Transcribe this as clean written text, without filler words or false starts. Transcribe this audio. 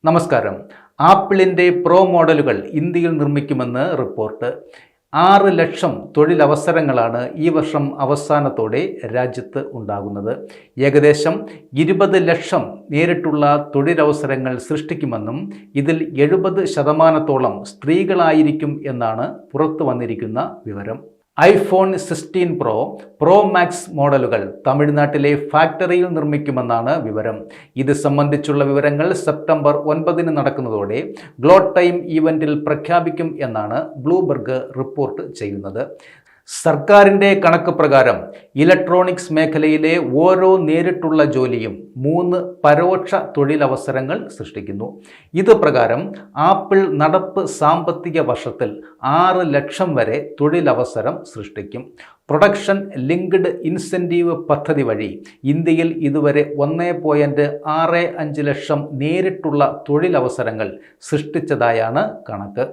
നമസ്കാരം. ആപ്പിളിൻ്റെ പ്രോ മോഡലുകൾ ഇന്ത്യയിൽ നിർമ്മിക്കുമെന്ന് റിപ്പോർട്ട്. 6 ലക്ഷം തൊഴിലവസരങ്ങളാണ് ഈ വർഷം അവസാനത്തോടെ രാജ്യത്ത് ഉണ്ടാകുന്നത്. ഏകദേശം 20 ലക്ഷം നേരിട്ടുള്ള തൊഴിലവസരങ്ങൾ സൃഷ്ടിക്കുമെന്നും ഇതിൽ 70% സ്ത്രീകളായിരിക്കും എന്നാണ് പുറത്തു വന്നിരിക്കുന്ന വിവരം. ഐഫോൺ 16 പ്രോ മാക്സ് മോഡലുകൾ തമിഴ്നാട്ടിലെ ഫാക്ടറിയിൽ നിർമ്മിക്കുമെന്നാണ് വിവരം. ഇത് സംബന്ധിച്ചുള്ള വിവരങ്ങൾ സെപ്റ്റംബർ 9 നടക്കുന്നതോടെ ഗ്ലോട്ട് ടൈം ഈവൻറ്റിൽ പ്രഖ്യാപിക്കും എന്നാണ് ബ്ലൂംബർഗ് റിപ്പോർട്ട് ചെയ്യുന്നത്. സർക്കാരിൻ്റെ കണക്ക് പ്രകാരം ഇലക്ട്രോണിക്സ് മേഖലയിലെ ഓരോ നേരിട്ടുള്ള ജോലിയും 3 പരോക്ഷ തൊഴിലവസരങ്ങൾ സൃഷ്ടിക്കുന്നു. ഇത് പ്രകാരം ആപ്പിൾ നടപ്പ് സാമ്പത്തിക വർഷത്തിൽ 6 ലക്ഷം വരെ തൊഴിലവസരം സൃഷ്ടിക്കും. പ്രൊഡക്ഷൻ ലിങ്ക്ഡ് ഇൻസെൻറ്റീവ് പദ്ധതി വഴി ഇന്ത്യയിൽ ഇതുവരെ 1.65 ലക്ഷം നേരിട്ടുള്ള തൊഴിലവസരങ്ങൾ സൃഷ്ടിച്ചതായാണ് കണക്ക്.